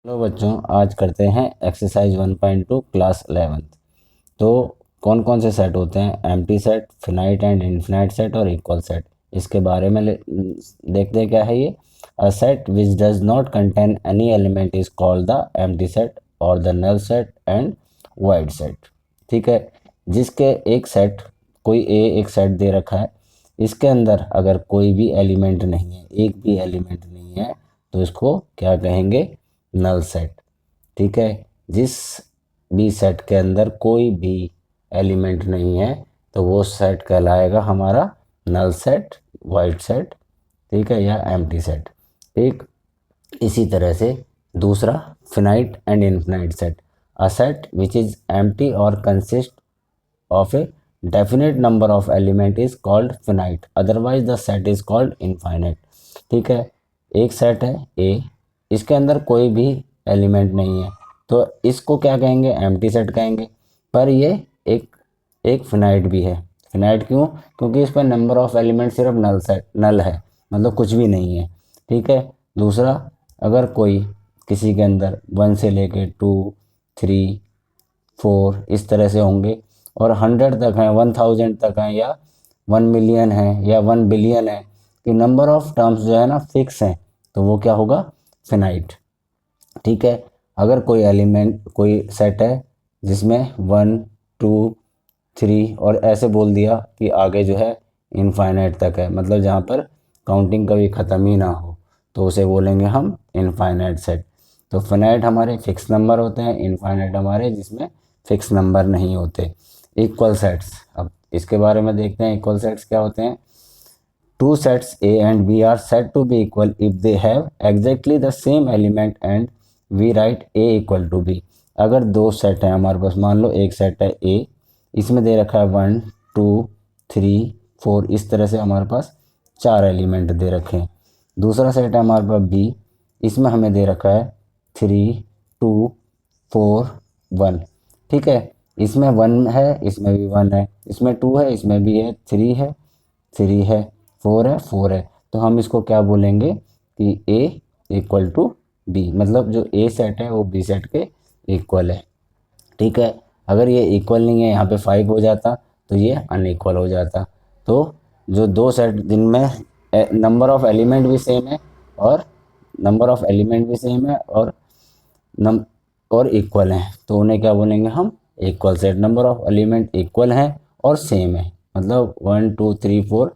Hello बच्चों, आज करते हैं एक्सरसाइज 1.2 क्लास 11th। तो कौन कौन से सेट होते हैं? Empty set, finite and infinite set और इक्वल सेट। इसके बारे में देखते हैं क्या है ये। A set which does not contain any element is called the empty set और the null set and void set. ठीक है, जिसके एक सेट कोई एक सेट दे रखा है, इसके अंदर अगर कोई भी एलिमेंट नहीं है, एक भी एलिमेंट नहीं है, तो इसको क्या कहेंगे? Null set. ठीक है, जिस भी सेट के अंदर कोई भी एलिमेंट नहीं है तो वो सेट कहलाएगा हमारा नल सेट, वाइड सेट, ठीक है, या एम्प्टी सेट। ठीक, इसी तरह से दूसरा finite and infinite set. A set which is empty और consist of a definite number of element is called finite, otherwise the set is called infinite। ठीक है, एक सेट है ए, इसके अंदर कोई भी एलिमेंट नहीं है तो इसको क्या कहेंगे? एम्प्टी सेट कहेंगे। पर ये एक एक फिनाइट भी है। फिनाइट क्यों? क्योंकि इस पर नंबर ऑफ एलिमेंट सिर्फ नल है, मतलब कुछ भी नहीं है। ठीक है, दूसरा, अगर कोई किसी के अंदर 1 से लेके 2, 3, 4 इस तरह से होंगे और 100 तक हैं, 1000 तक हैं, या 1 मिलियन है या 1 बिलियन है, कि नंबर ऑफ टर्म्स जो है ना फिक्स हैं, तो वो क्या होगा? फिनाइट। ठीक है, अगर कोई एलिमेंट, कोई सेट है जिसमें 1, 2, 3 और ऐसे बोल दिया कि आगे जो है इनफाइनाइट तक है, मतलब जहाँ पर काउंटिंग कभी ख़त्म ही ना हो, तो उसे बोलेंगे हम इनफाइनाइट सेट। तो फिनाइट हमारे फिक्स नंबर होते हैं, इनफाइनाइट हमारे जिसमें फिक्स नंबर नहीं होते। इक्वल सेट्स, अब इसके बारे में देखते हैं। इक्वल सेट्स क्या होते हैं? Two sets A and B are said to be equal if they have exactly the same element and we write A equal to B। अगर दो सेट हैं हमारे पास, मान लो एक सेट है A, इसमें दे रखा है 1, 2, 3, 4, इस तरह से हमारे पास 4 एलिमेंट दे रखे हैं। दूसरा सेट है हमारे पास B, इसमें हमें दे रखा है 3, 2, 4, 1। ठीक है, इसमें 1 है, इसमें भी 1 है, इसमें 2 है, इसमें भी है, 3 है, 3 है, 4 है, 4 है। तो हम इसको क्या बोलेंगे कि ए इक्वल टू बी, मतलब जो ए सेट है वो बी सेट के इक्वल है। ठीक है, अगर ये इक्वल नहीं है, यहाँ पे 5 हो जाता तो ये अनइक्वल हो जाता। तो जो दो सेट जिनमें नंबर ऑफ एलिमेंट भी सेम है और नंबर ऑफ एलिमेंट भी सेम है और नम और इक्वल हैं, तो उन्हें क्या बोलेंगे हम? Equal set. Number of element equal हैं और सेम है, मतलब 1, 2, 3, 4,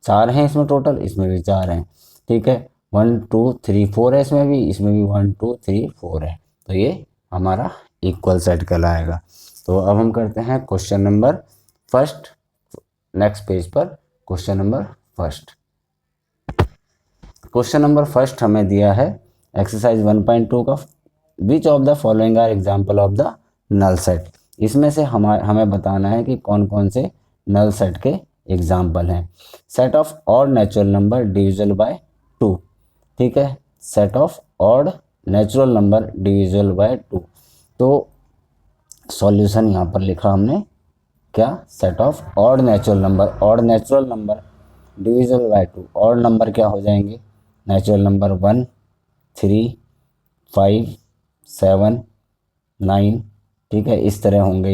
4 हैं इसमें टोटल, इसमें भी 4 हैं। ठीक है, 1, 2, 3, 4 है इसमें भी 1, 2, 3, 4 है, तो ये हमारा इक्वल सेट कहलाएगा। तो अब हम करते हैं question number first. Next page पर question number first. Question number first हमें दिया है एक्सरसाइज 1.2 का। Which of the following are example of the null set. इसमें से हमें बताना है कि कौन कौन से नल सेट के एग्जाम्पल हैं। Set of odd natural number divisible by 2। ठीक है, set of odd natural number divisible by 2। तो सॉल्यूशन यहाँ पर लिखा हमने क्या? Set of odd natural number divisible by 2। Odd number क्या हो जाएंगे? Natural number 1, 3, 5, 7, 9। ठीक है, इस तरह होंगे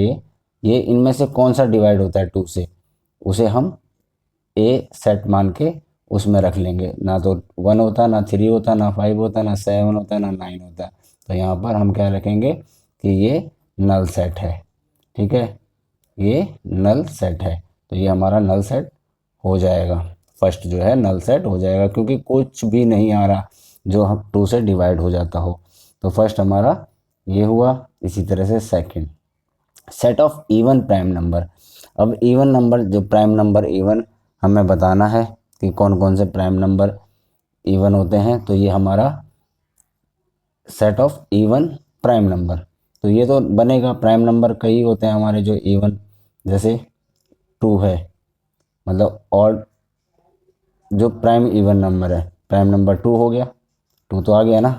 ये इनमें से कौन सा डिवाइड होता है 2 से, उसे हम ए सेट मान के उसमें रख लेंगे। ना तो 1 होता, ना 3 होता, ना 5 होता, ना 7 होता, ना 9 होता। तो यहाँ पर हम क्या रखेंगे कि ये नल सेट है। ठीक है, ये नल सेट है, तो ये हमारा नल सेट हो जाएगा। फर्स्ट जो है नल सेट हो जाएगा, क्योंकि कुछ भी नहीं आ रहा जो हम 2 से डिवाइड हो जाता हो। तो फर्स्ट हमारा ये हुआ। इसी तरह से second, set of even prime number. अब इवन नंबर, जो प्राइम नंबर इवन, हमें बताना है कि कौन कौन से प्राइम नंबर इवन होते हैं। तो ये हमारा set of even prime number. तो ये तो बनेगा, प्राइम नंबर कई होते हैं हमारे जो इवन, जैसे 2 है, मतलब और जो प्राइम इवन नंबर है, प्राइम नंबर 2 हो गया, 2 तो आ गया ना,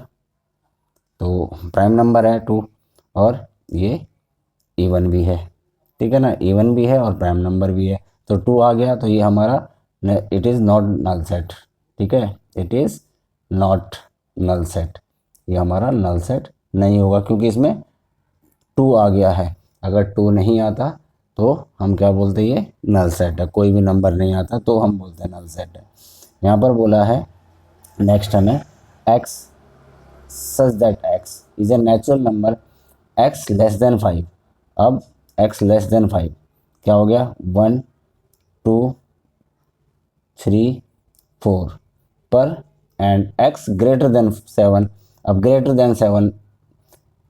तो प्राइम नंबर है 2, और ये इवन भी है। ठीक है ना, इवन भी है और प्राइम नंबर भी है, तो 2 आ गया, तो ये हमारा it is not null set. ठीक है, it is not null set, ये हमारा नल सेट नहीं होगा, क्योंकि इसमें 2 आ गया है। अगर 2 नहीं आता तो हम क्या बोलते हैं, ये नल सेट है। कोई भी नंबर नहीं आता तो हम बोलते हैं नल सेट है। यहाँ पर बोला है नेक्स्ट हमें x such that x is a natural number x less than 5। अब x less than 5 क्या हो गया, 1 2 3 4 पर, एंड x ग्रेटर देन 7। अब ग्रेटर देन 7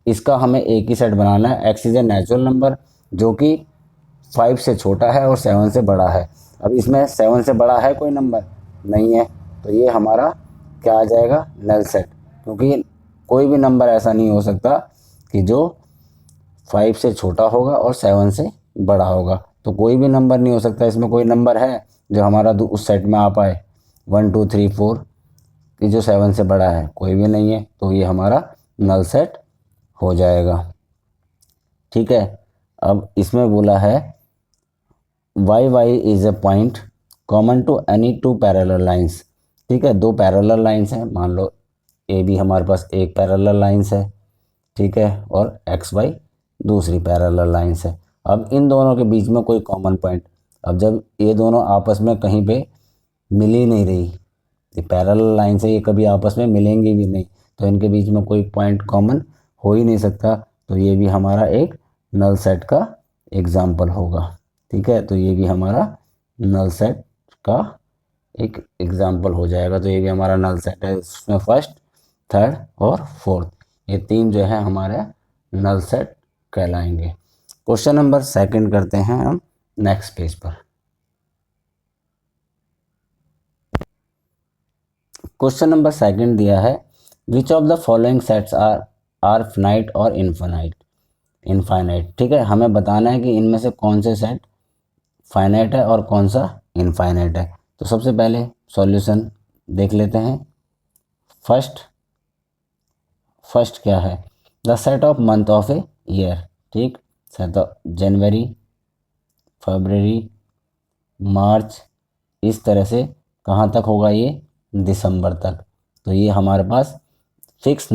इसका हमें एक ही सेट बनाना है। x is a natural number जो कि 5 से छोटा है और 7 से बड़ा है। अब इसमें 7 से बड़ा है कोई नंबर नहीं है, तो ये हमारा क्या आ जाएगा, नल सेट। क्योंकि कोई भी नंबर ऐसा नहीं हो सकता कि जो 5 से छोटा होगा और 7 से बड़ा होगा। तो कोई भी नंबर नहीं हो सकता। इसमें कोई नंबर है जो हमारा उस सेट में आ पाए 1 2 3 4 कि जो 7 से बड़ा है, कोई भी नहीं है। तो ये हमारा नल सेट हो जाएगा। ठीक है। अब इसमें बोला है y is a point common to any 2 parallel lines. ठीक है, 2 पैरेलल लाइंस हैं। मान लो ए बी हमारे पास एक पैरेलल लाइंस है, ठीक है, और एक्स वाई दूसरी पैरेलल लाइंस है। अब इन दोनों के बीच में कोई कॉमन पॉइंट, अब जब ये दोनों आपस में कहीं पे मिल ही नहीं रही, ये पैरेलल लाइन से ये कभी आपस में मिलेंगी भी नहीं, तो इनके बीच में कोई पॉइंट कॉमन हो ही नहीं सकता। तो ये भी हमारा एक नल सेट का एग्जाम्पल होगा। ठीक है, तो ये भी हमारा नल सेट का एक एग्जाम्पल हो जाएगा। तो ये भी हमारा नल सेट है। इसमें फर्स्ट, थर्ड और फोर्थ, ये 3 जो है हमारे नल सेट कहलाएंगे। क्वेश्चन नंबर 2 करते हैं हम नेक्स्ट पेज पर। क्वेश्चन नंबर 2 दिया है, which of the following sets are finite और इनफाइनाइट। ठीक है, हमें बताना है कि इनमें से कौन से सेट फाइनाइट है और कौन सा इनफाइनाइट है। तो सबसे पहले सॉल्यूशन देख लेते हैं। फर्स्ट क्या है, the set of month of a year. ठीक, सेट ऑफ जनवरी, फरवरी, मार्च, इस तरह से कहाँ तक होगा, ये दिसंबर तक। तो ये हमारे पास फिक्स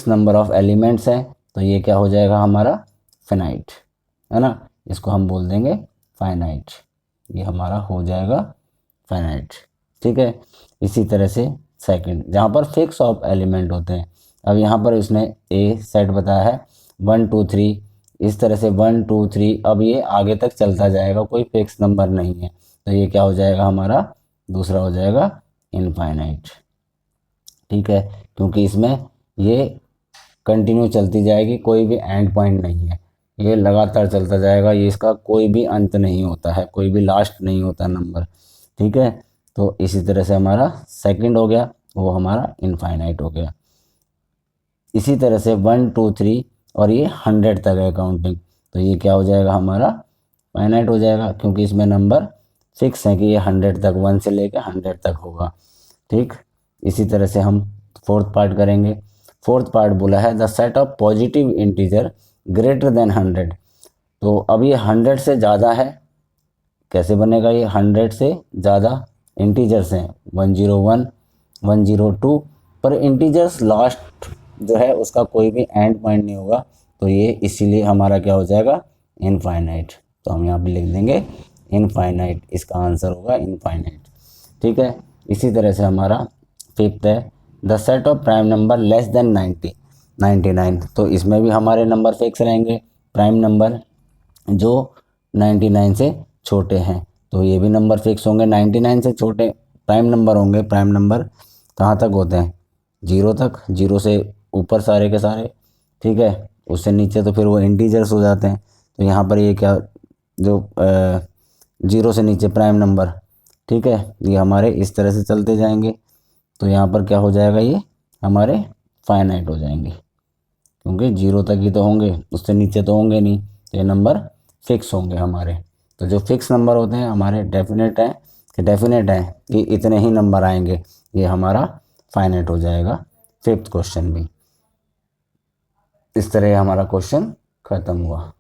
नंबर ऑफ एलिमेंट्स हैं। तो ये क्या हो जाएगा हमारा फिनाइट, है ना, इसको हम बोल देंगे फाइनाइट। ये हमारा हो जाएगा फाइनाइट। ठीक है, इसी तरह से सेकंड, जहाँ पर फिक्स ऑफ एलिमेंट होते हैं। अब यहाँ पर उसने ए सेट बताया है 1 2 3, इस तरह से 1 2 3, अब ये आगे तक चलता जाएगा, कोई फिक्स नंबर नहीं है। तो ये क्या हो जाएगा हमारा, दूसरा हो जाएगा इनफाइनाइट। ठीक है, क्योंकि इसमें ये कंटिन्यू चलती जाएगी, कोई भी एंड पॉइंट नहीं है, ये लगातार चलता जाएगा, ये इसका कोई भी अंत नहीं होता है, कोई भी लास्ट नहीं होता नंबर। ठीक है, तो इसी तरह से हमारा सेकंड हो गया, वो हमारा इनफाइनाइट हो गया। इसी तरह से 1 2 3 और ये 100 तक है काउंटिंग, तो ये क्या हो जाएगा हमारा फाइनाइट हो जाएगा, क्योंकि इसमें नंबर फिक्स है कि ये 100 तक, 1 से लेकर 100 तक होगा। ठीक, इसी तरह से हम फोर्थ पार्ट करेंगे। फोर्थ पार्ट बोला है the set of positive integer greater than 100। तो अब ये 100 से ज़्यादा है, कैसे बनेगा, ये 100 से ज़्यादा इंटीजर्स हैं, 101 102, पर इंटीजर्स लास्ट जो है उसका कोई भी एंड पॉइंट नहीं होगा, तो ये इसीलिए हमारा क्या हो जाएगा, इनफाइनाइट। तो हम यहाँ पे लिख देंगे इनफाइनाइट, इसका आंसर होगा इनफाइनाइट। ठीक है, इसी तरह से हमारा फिफ्थ है the set of prime number less than 99। तो इसमें भी हमारे नंबर फिक्स रहेंगे, प्राइम नंबर जो 99 से छोटे हैं, तो ये भी नंबर फिक्स होंगे। 99 से छोटे प्राइम नंबर होंगे। प्राइम नंबर कहाँ तक होते हैं, 0 तक, 0 से ऊपर सारे के सारे। ठीक है, उससे नीचे तो फिर वो इंटीजर्स हो जाते हैं। तो यहाँ पर ये क्या, जो 0 से नीचे प्राइम नंबर, ठीक है, ये हमारे इस तरह से चलते जाएंगे। तो यहाँ पर क्या हो जाएगा, ये हमारे फाइनाइट हो जाएंगे, क्योंकि 0 तक ही तो होंगे, उससे नीचे तो होंगे नहीं, तो ये नंबर फिक्स होंगे हमारे। तो जो फिक्स नंबर होते हैं हमारे डेफिनेट है कि इतने ही नंबर आएंगे, ये हमारा फाइनाइट हो जाएगा। फिफ्थ क्वेश्चन भी इस तरह हमारा क्वेश्चन खत्म हुआ।